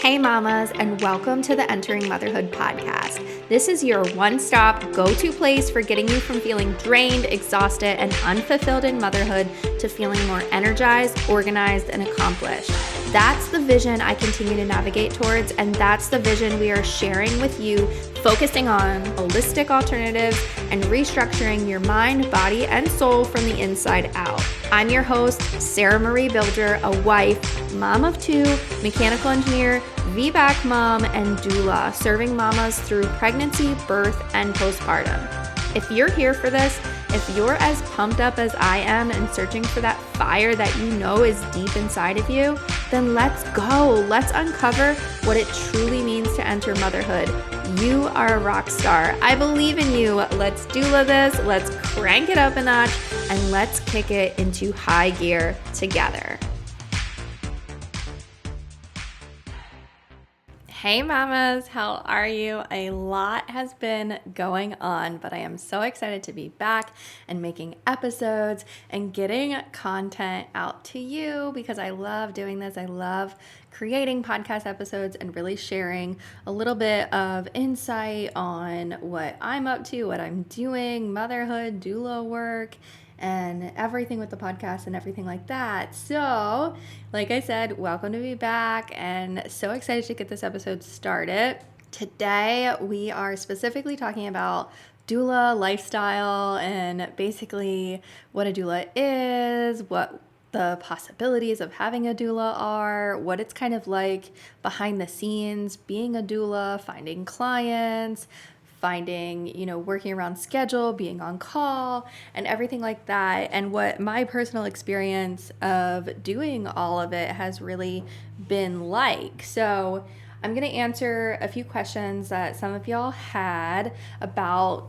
Hey mamas, and welcome to the Entering Motherhood podcast. This is your one-stop go-to place for getting you from feeling drained, exhausted, and unfulfilled in motherhood to feeling more energized, organized, and accomplished. That's the vision I continue to navigate towards, and that's the vision we are sharing with you, focusing on holistic alternatives and restructuring your mind, body, and soul from the inside out. I'm your host, Sarah Marie Bilger, a wife, mom of two, mechanical engineer, VBAC mom, and doula, serving mamas through pregnancy, birth, and postpartum. If you're here for this, if you're as pumped up as I am and searching for that fire that you know is deep inside of you, then let's go. Let's uncover what it truly means to enter motherhood. You are a rock star. I believe in you. Let's doula this. Let's crank it up a notch and let's kick it into high gear together. Hey mamas, how are you? A lot has been going on, but I am so excited to be back and making episodes and getting content out to you because I love doing this. I love creating podcast episodes and really sharing a little bit of insight on what I'm up to, what I'm doing, motherhood, doula work, and everything with the podcast and everything like that. So, like I said, welcome to be back and so excited to get this episode started. Today, we are specifically talking about doula lifestyle and basically what a doula is, what the possibilities of having a doula are, what it's kind of like behind the scenes, being a doula, finding clients, finding, working around schedule, being on call, and everything like that, and what my personal experience of doing all of it has really been like. So I'm going to answer a few questions that some of y'all had about,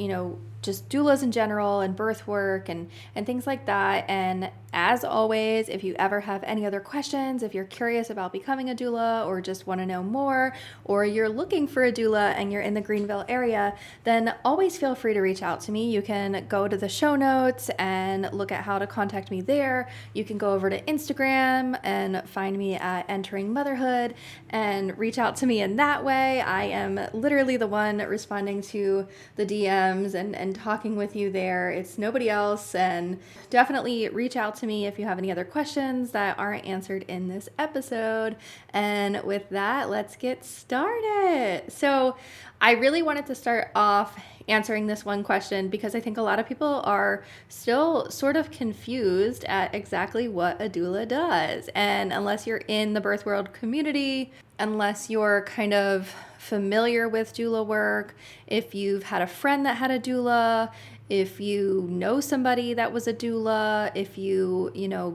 just doulas in general and birth work and things like that. And as always, if you ever have any other questions, if you're curious about becoming a doula or just want to know more, or you're looking for a doula and you're in the Greenville area, then always feel free to reach out to me. You can go to the show notes and look at how to contact me there. You can go over to Instagram and find me at Entering Motherhood and reach out to me in that way. I am literally the one responding to the DMs and talking with you there. It's nobody else. And definitely reach out to me if you have any other questions that aren't answered in this episode. And with that, let's get started. So I really wanted to start off answering this one question because I think a lot of people are still sort of confused at exactly what a doula does. And unless you're in the birth world community, unless you're kind of familiar with doula work, if you've had a friend that had a doula, if you know somebody that was a doula, if you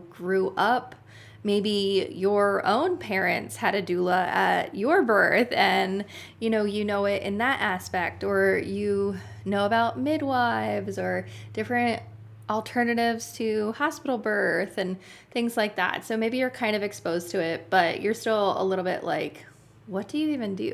grew up, maybe your own parents had a doula at your birth and you know it in that aspect, or you know about midwives or different alternatives to hospital birth and things like that. So maybe you're kind of exposed to it, but you're still a little bit like, what do you even do?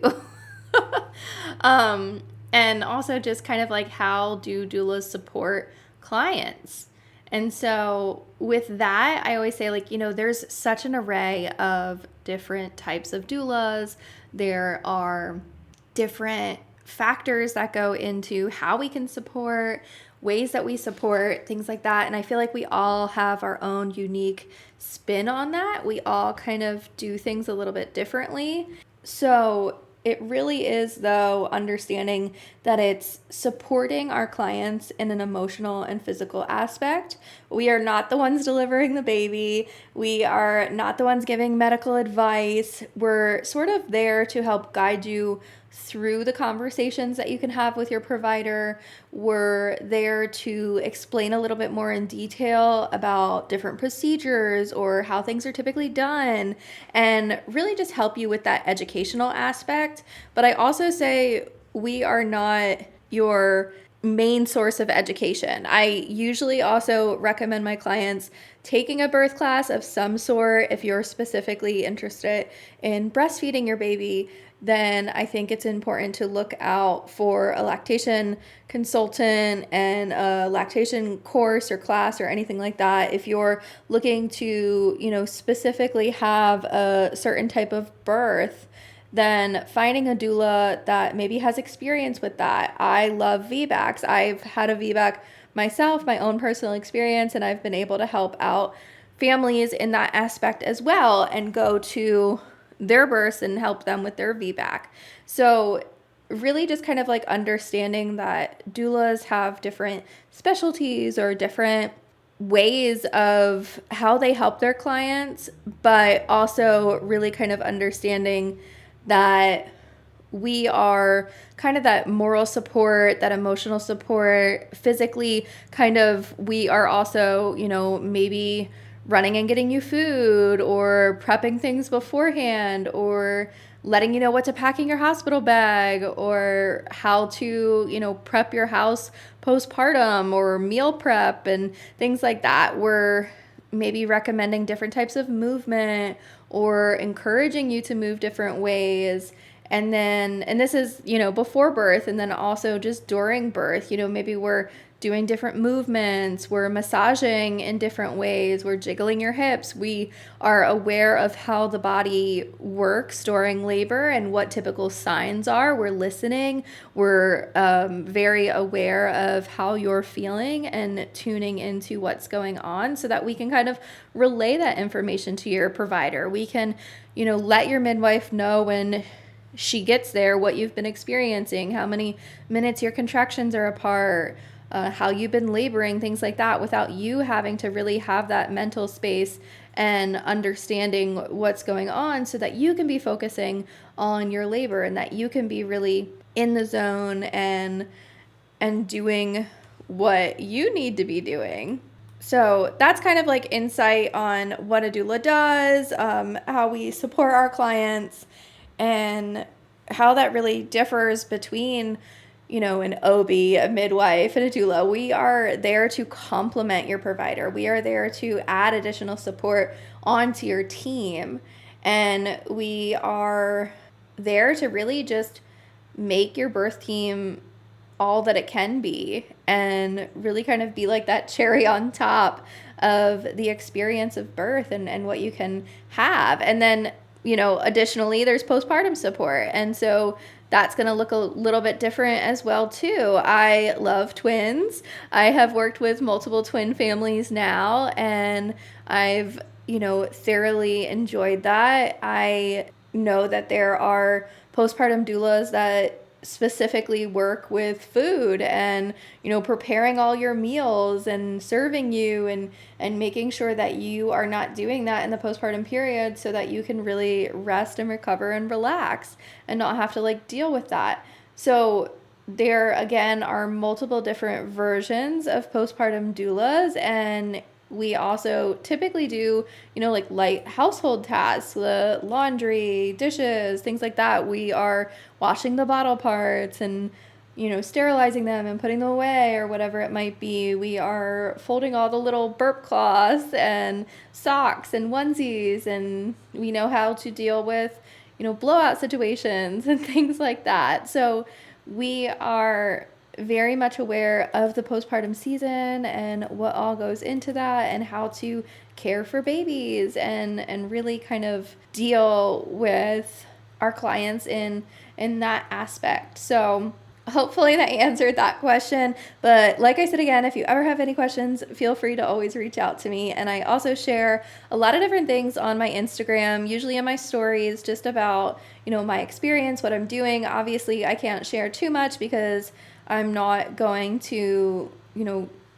And also just kind of like, how do doulas support clients? And so with that, I always say, there's such an array of different types of doulas. There are different factors that go into how we can support, ways that we support, things like that. And I feel like we all have our own unique spin on that. We all kind of do things a little bit differently. So it really is, though, understanding that it's supporting our clients in an emotional and physical aspect. We are not the ones delivering the baby. We are not the ones giving medical advice. We're sort of there to help guide you through the conversations that you can have with your provider. We're there to explain a little bit more in detail about different procedures or how things are typically done, and really just help you with that educational aspect. But I also say we are not your main source of education. I usually also recommend my clients taking a birth class of some sort. If you're specifically interested in breastfeeding your baby, then I think it's important to look out for a lactation consultant and a lactation course or class or anything like that. If you're looking to, specifically have a certain type of birth, then finding a doula that maybe has experience with that. I love VBACs. I've had a VBAC myself, my own personal experience, and I've been able to help out families in that aspect as well and go to their births and help them with their VBAC. So really just kind of like understanding that doulas have different specialties or different ways of how they help their clients, but also really kind of understanding that we are kind of that moral support, that emotional support, physically kind of, we are also, maybe running and getting you food or prepping things beforehand or letting you know what to pack in your hospital bag or how to, prep your house postpartum or meal prep and things like that. We're maybe recommending different types of movement or encouraging you to move different ways. And this is, before birth, and then also just during birth, maybe we're doing different movements, we're massaging in different ways, we're jiggling your hips. We are aware of how the body works during labor and what typical signs are. We're listening. We're very aware of how you're feeling and tuning into what's going on so that we can kind of relay that information to your provider. We can, let your midwife know when she gets there what you've been experiencing, how many minutes your contractions are apart, how you've been laboring, things like that, without you having to really have that mental space and understanding what's going on so that you can be focusing on your labor and that you can be really in the zone and doing what you need to be doing. So that's kind of like insight on what a doula does, how we support our clients, and how that really differs between an OB, a midwife, and a doula. We are there to complement your provider. We are there to add additional support onto your team. And we are there to really just make your birth team all that it can be and really kind of be like that cherry on top of the experience of birth and what you can have. And then, additionally, there's postpartum support. And so that's going to look a little bit different as well, too. I love twins. I have worked with multiple twin families now, and I've, thoroughly enjoyed that. I know that there are postpartum doulas that specifically work with food and preparing all your meals and serving you and making sure that you are not doing that in the postpartum period so that you can really rest and recover and relax and not have to like deal with that. So there again are multiple different versions of postpartum doulas, and we also typically do, like light household tasks, the laundry, dishes, things like that. We are washing the bottle parts and, sterilizing them and putting them away or whatever it might be. We are folding all the little burp cloths and socks and onesies, and we know how to deal with, blowout situations and things like that. So we are very much aware of the postpartum season and what all goes into that and how to care for babies and really kind of deal with our clients in that aspect. So hopefully that answered that question. But like I said again, if you ever have any questions, feel free to always reach out to me. And I also share a lot of different things on my Instagram, usually in my stories, just about, my experience, what I'm doing. Obviously, I can't share too much because I'm not going to,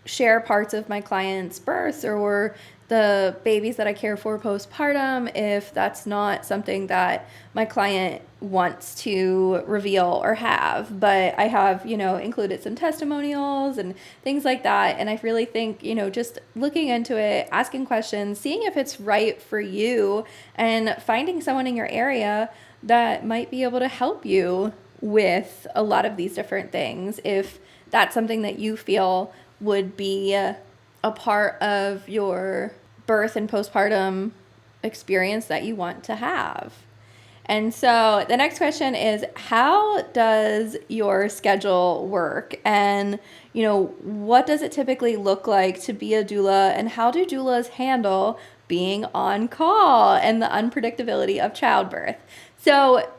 share parts of my clients' births or the babies that I care for postpartum if that's not something that my client wants to reveal or have. But I have, included some testimonials and things like that. And I really think, just looking into it, asking questions, seeing if it's right for you, and finding someone in your area that might be able to help you with a lot of these different things if that's something that you feel would be a part of your birth and postpartum experience that you want to have. And so the next question is, how does your schedule work? And, what does it typically look like to be a doula, and how do doulas handle being on call and the unpredictability of childbirth? So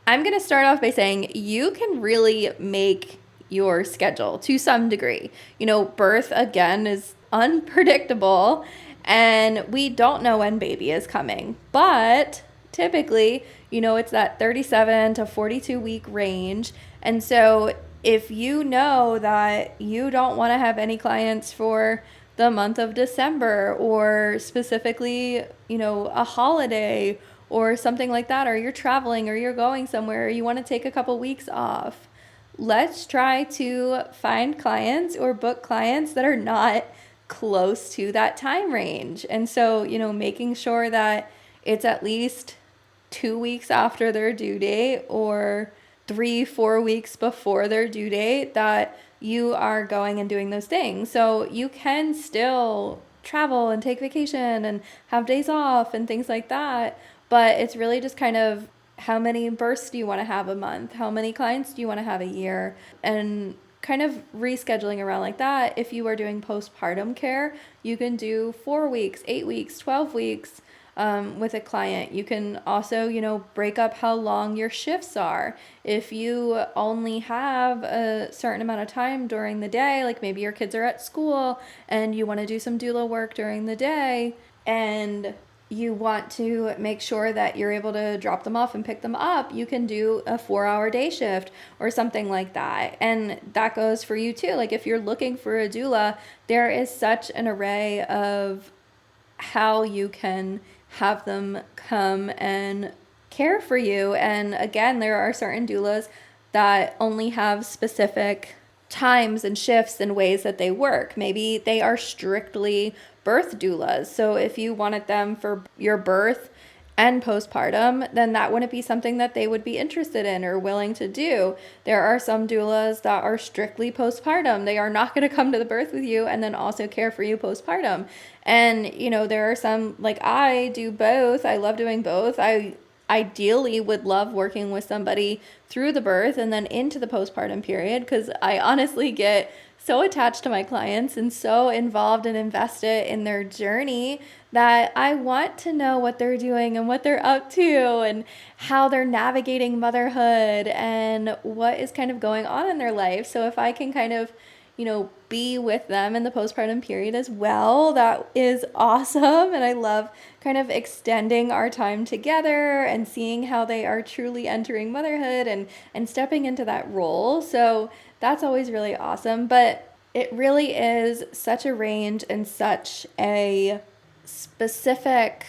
I'm going to start off by saying you can really make your schedule to some degree. Birth, again, is unpredictable, and we don't know when baby is coming. But typically, it's that 37 to 42 week range. And so if you know that you don't want to have any clients for the month of December, or specifically, a holiday or something like that, or you're traveling or you're going somewhere, or you want to take a couple weeks off, let's try to find clients or book clients that are not close to that time range. And so, making sure that it's at least 2 weeks after their due date, or 3-4 weeks before their due date, that you are going and doing those things. So you can still travel and take vacation and have days off and things like that. But it's really just kind of, how many births do you want to have a month? How many clients do you want to have a year? And kind of rescheduling around like that. If you are doing postpartum care, you can do 4 weeks, 8 weeks, 12 weeks. With a client. You can also, break up how long your shifts are. If you only have a certain amount of time during the day, like maybe your kids are at school and you want to do some doula work during the day, and you want to make sure that you're able to drop them off and pick them up, you can do a 4-hour day shift or something like that. And that goes for you too. Like if you're looking for a doula, there is such an array of how you can have them come and care for you. And again, there are certain doulas that only have specific times and shifts and ways that they work. Maybe they are strictly birth doulas. So if you wanted them for your birth and postpartum, then that wouldn't be something that they would be interested in or willing to do. There are some doulas that are strictly postpartum. They are not going to come to the birth with you and then also care for you postpartum. And, there are some, like I do both. I love doing both. I ideally would love working with somebody through the birth and then into the postpartum period, because I honestly get so attached to my clients and so involved and invested in their journey that I want to know what they're doing and what they're up to and how they're navigating motherhood and what is kind of going on in their life. So if I can kind of, be with them in the postpartum period as well, that is awesome. And I love kind of extending our time together and seeing how they are truly entering motherhood and stepping into that role. So that's always really awesome. But it really is such a range and such a specific,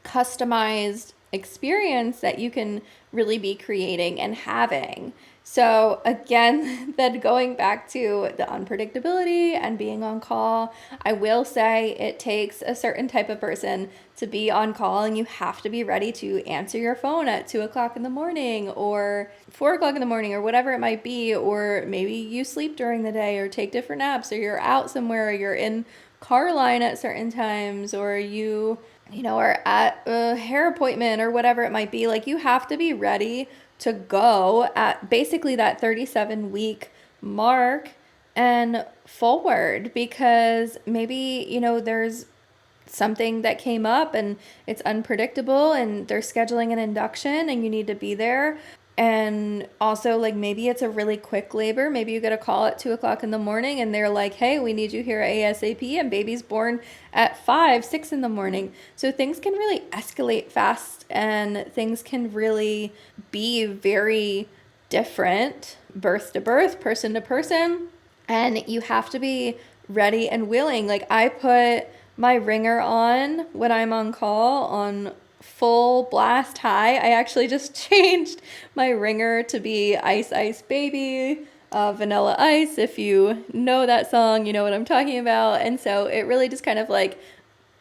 customized experience that you can really be creating and having. So again, then going back to the unpredictability and being on call, I will say it takes a certain type of person to be on call, and you have to be ready to answer your phone at 2:00 in the morning or 4:00 in the morning or whatever it might be. Or maybe you sleep during the day or take different naps, or you're out somewhere, or you're in car line at certain times, or you are at a hair appointment or whatever it might be. Like, you have to be ready to go at basically that 37-week mark and forward, because maybe, there's something that came up and it's unpredictable and they're scheduling an induction and you need to be there. And also, like, maybe it's a really quick labor. Maybe you get a call at 2:00 in the morning and they're like, hey, we need you here ASAP, and baby's born at 5, 6 in the morning. So things can really escalate fast, and things can really be very different, birth to birth, person to person. And you have to be ready and willing. Like, I put my ringer on when I'm on call on full blast high. I actually just changed my ringer to be Ice Ice Baby, Vanilla Ice. If you know that song, you know what I'm talking about. And so it really just kind of like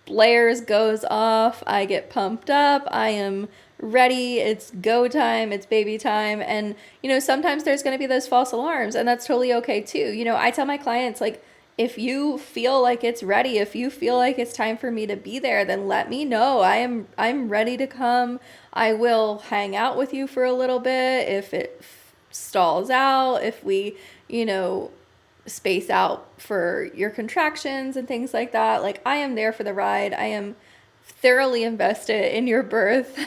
blares, goes off. I get pumped up. I am ready. It's go time. It's baby time. And, sometimes there's going to be those false alarms, and that's totally okay too. I tell my clients, like, if you feel like it's ready, if you feel like it's time for me to be there, then let me know. I'm ready to come. I will hang out with you for a little bit. If it stalls out, if we, space out for your contractions and things like that, like, I am there for the ride. I am thoroughly invested in your birth.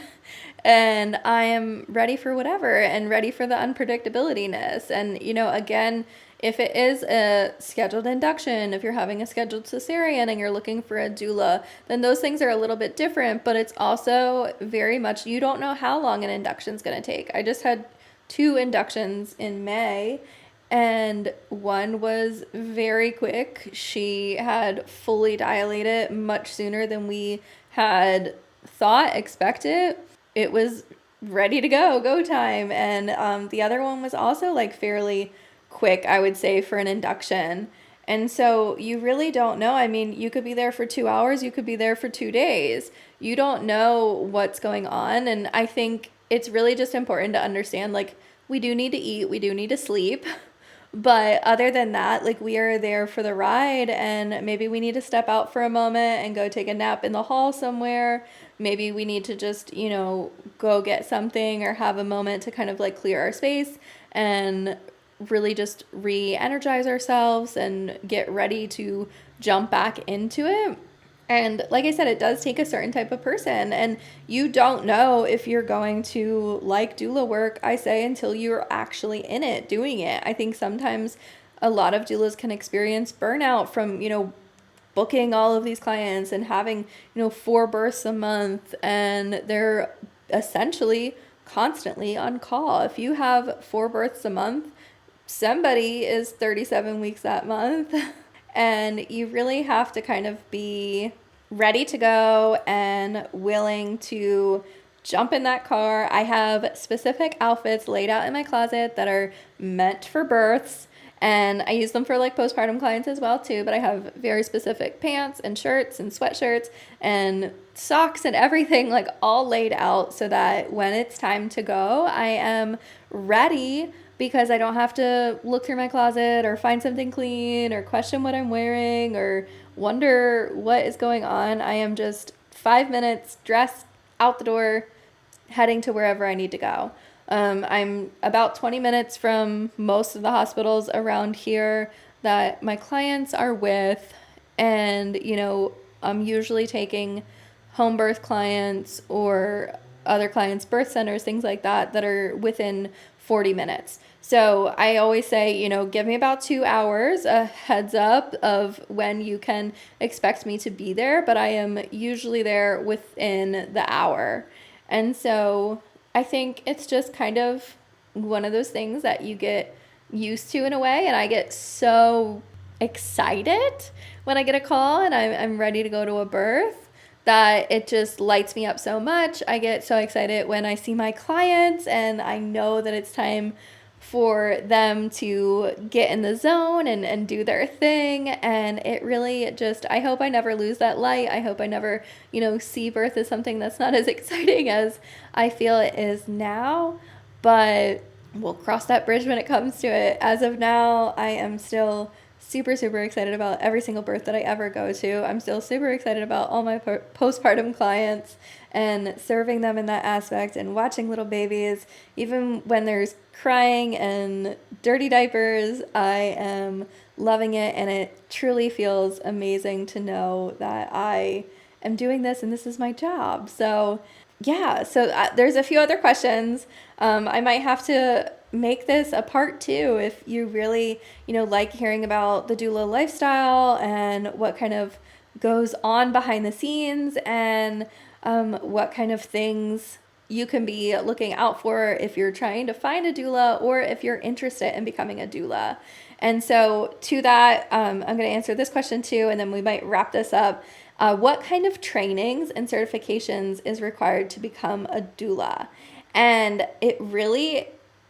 And I am ready for whatever and ready for the unpredictability-ness. And, again, if it is a scheduled induction, if you're having a scheduled cesarean and you're looking for a doula, then those things are a little bit different, but it's also very much, you don't know how long an induction is going to take. I just had 2 inductions in May, and one was very quick. She had fully dilated much sooner than we had expected. It was ready to go time. And the other one was also like fairly quick, I would say, for an induction. And so you really don't know. I mean, you could be there for 2 hours, you could be there for 2 days. You don't know what's going on. And I think it's really just important to understand, like, we do need to eat, we do need to sleep. But other than that, like, we are there for the ride, and maybe we need to step out for a moment and go take a nap in the hall somewhere. Maybe we need to just, go get something or have a moment to kind of like clear our space and really just re-energize ourselves and get ready to jump back into it. And like I said, it does take a certain type of person, and you don't know if you're going to like doula work, I say, until you're actually in it, doing it. I think sometimes a lot of doulas can experience burnout from, booking all of these clients and having, 4 births a month, and they're essentially constantly on call. If you have 4 births a month, somebody is 37 weeks that month. And you really have to kind of be ready to go and willing to jump in that car. I have specific outfits laid out in my closet that are meant for births, and I use them for like postpartum clients as well too, but I have very specific pants and shirts and sweatshirts and socks and everything like all laid out so that when it's time to go, I am ready, because I don't have to look through my closet or find something clean or question what I'm wearing or wonder what is going on. I am just 5 minutes dressed, out the door, heading to wherever I need to go. I'm about 20 minutes from most of the hospitals around here that my clients are with, and I'm usually taking home birth clients or other clients' birth centers, things like that are within 40 minutes. So I always say, give me about 2 hours, a heads up of when you can expect me to be there, but I am usually there within the hour. And so I think it's just kind of one of those things that you get used to in a way. And I get so excited when I get a call and I'm ready to go to a birth that it just lights me up so much. I get so excited when I see my clients and I know that it's time for them to get in the zone and do their thing. And it really just, I hope I never lose that light. I hope I never, see birth as something that's not as exciting as I feel it is now. But we'll cross that bridge when it comes to it. As of now, I am still super, super excited about every single birth that I ever go to. I'm still super excited about all my postpartum clients and serving them in that aspect and watching little babies. Even when there's crying and dirty diapers, I am loving it, and it truly feels amazing to know that I am doing this and this is my job. So yeah, there's a few other questions. I might have to make this a part 2 if you really, like hearing about the doula lifestyle and what kind of goes on behind the scenes, and what kind of things you can be looking out for if you're trying to find a doula or if you're interested in becoming a doula. And so to that, I'm going to answer this question too, and then we might wrap this up. What kind of trainings and certifications is required to become a doula? And it really,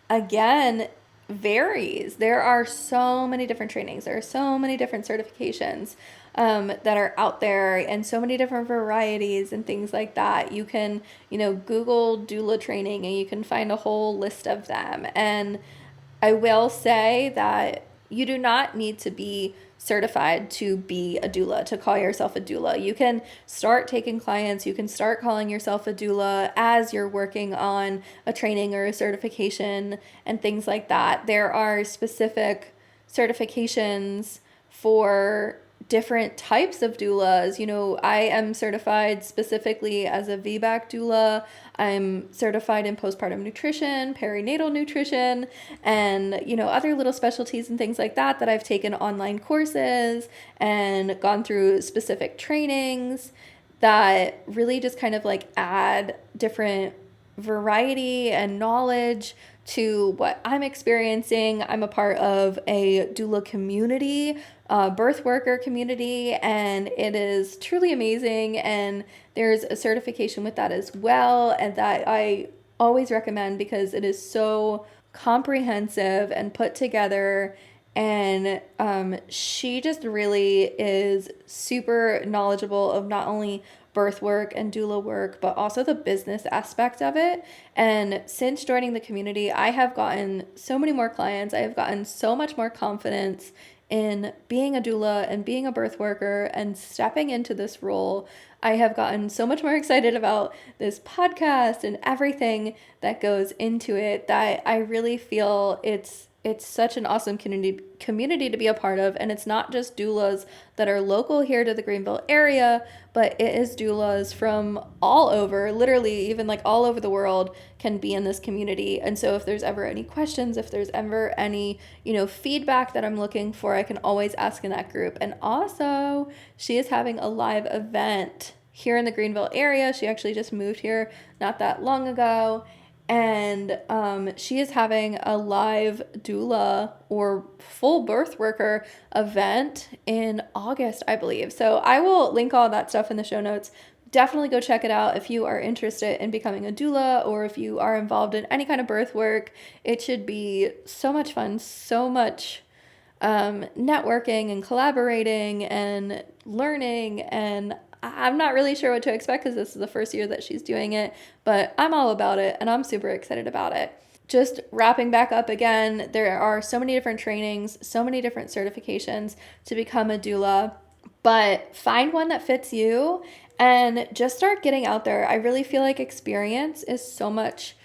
again, varies. There are so many different trainings. There are so many different certifications that are out there, and so many different varieties and things like that. You can, Google doula training and you can find a whole list of them. And I will say that you do not need to be certified to be a doula, to call yourself a doula. You can start taking clients, you can start calling yourself a doula as you're working on a training or a certification and things like that. There are specific certifications for different types of doulas. I am certified specifically as a VBAC doula. I'm certified in postpartum nutrition, perinatal nutrition, and, other little specialties and things like that I've taken online courses and gone through specific trainings that really just kind of like add different variety and knowledge to what I'm experiencing. I'm a part of a doula community, birth worker community, and it is truly amazing. And there's a certification with that as well, and that I always recommend because it is so comprehensive and put together. And she just really is super knowledgeable of not only birth work and doula work, but also the business aspect of it. And since joining the community, I have gotten so many more clients. I have gotten so much more confidence in being a doula and being a birth worker and stepping into this role. I have gotten so much more excited about this podcast and everything that goes into it that I really feel it's such an awesome community to be a part of. And it's not just doulas that are local here to the Greenville area, but it is doulas from all over, literally even like all over the world can be in this community. And so if there's ever any questions, if there's ever any, feedback that I'm looking for, I can always ask in that group. And also, she is having a live event here in the Greenville area. She actually just moved here not that long ago. And she is having a live doula or full birth worker event in August, I believe. So I will link all that stuff in the show notes. Definitely go check it out if you are interested in becoming a doula or if you are involved in any kind of birth work. It should be so much fun, so much networking and collaborating and learning, and I'm not really sure what to expect because this is the first year that she's doing it, but I'm all about it and I'm super excited about it. Just wrapping back up again, there are so many different trainings, so many different certifications to become a doula, but find one that fits you and just start getting out there. I really feel like experience is so much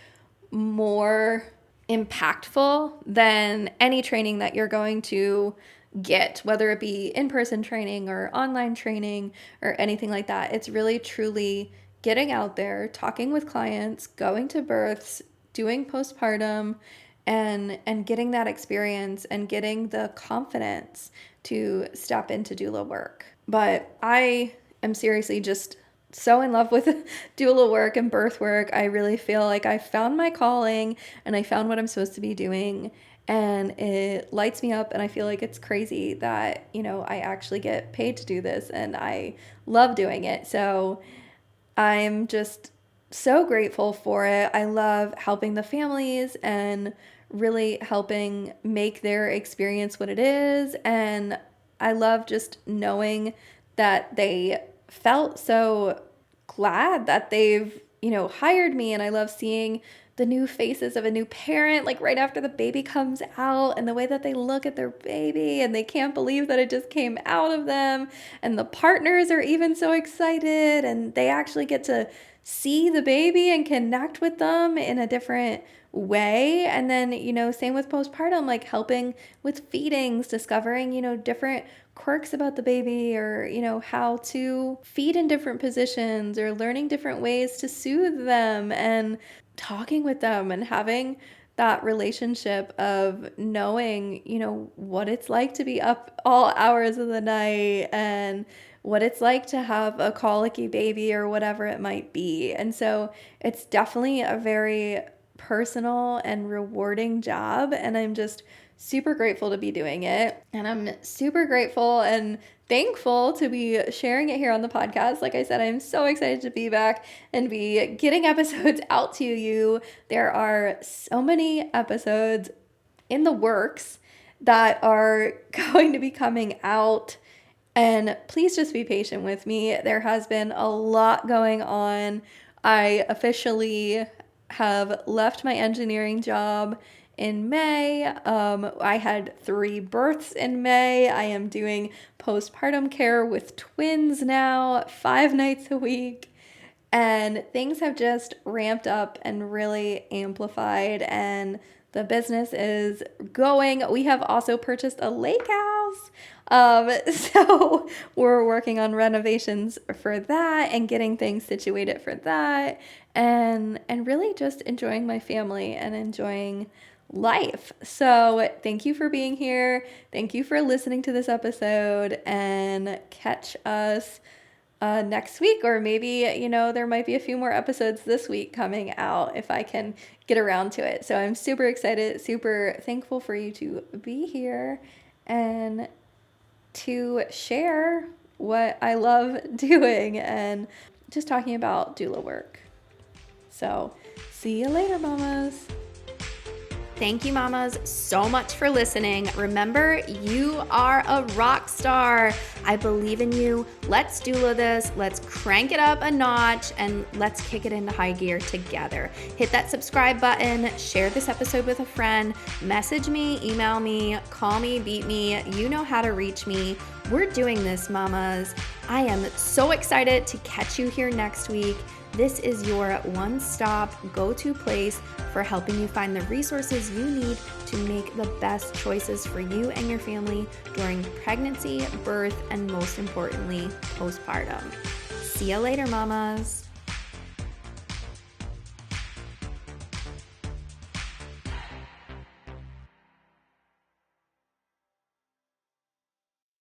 more impactful than any training that you're going to get, whether it be in-person training or online training or anything like that. It's really truly getting out there, talking with clients, going to births, doing postpartum, and getting that experience and getting the confidence to step into doula work. But I am seriously just so in love with doula work and birth work. I really feel like I found my calling and I found what I'm supposed to be doing, and it lights me up, and I feel like it's crazy that, I actually get paid to do this and I love doing it. So I'm just so grateful for it. I love helping the families and really helping make their experience what it is. And I love just knowing that they felt so glad that they've, hired me. And I love seeing the new faces of a new parent, like right after the baby comes out, and the way that they look at their baby and they can't believe that it just came out of them. And the partners are even so excited, and they actually get to see the baby and connect with them in a different way. And then, same with postpartum, like helping with feedings, discovering, different quirks about the baby, or, how to feed in different positions, or learning different ways to soothe them, and talking with them and having that relationship of knowing, what it's like to be up all hours of the night and what it's like to have a colicky baby or whatever it might be. And so it's definitely a very personal and rewarding job, and I'm just super grateful to be doing it. And I'm super grateful and thankful to be sharing it here on the podcast. Like I said, I'm so excited to be back and be getting episodes out to you. There are so many episodes in the works that are going to be coming out, and please just be patient with me. There has been a lot going on. I officially have left my engineering job in May. I had 3 births in May. I am doing postpartum care with twins now, 5 nights a week. And things have just ramped up and really amplified, and the business is going. We have also purchased a lake house. So we're working on renovations for that and getting things situated for that, and really just enjoying my family and enjoying life. So thank you for being here. Thank you for listening to this episode, and catch us next week, or maybe, there might be a few more episodes this week coming out if I can get around to it. So I'm super excited, super thankful for you to be here and to share what I love doing and just talking about doula work. So see you later, mamas. Thank you, mamas, so much for listening. Remember, you are a rock star. I believe in you. Let's doula this. Let's crank it up a notch, and let's kick it into high gear together. Hit that subscribe button, share this episode with a friend, message me, email me, call me, beat me. You know how to reach me. We're doing this, mamas. I am so excited to catch you here next week. This is your one-stop go-to place for helping you find the resources you need to make the best choices for you and your family during pregnancy, birth, and most importantly, postpartum. See you later, mamas.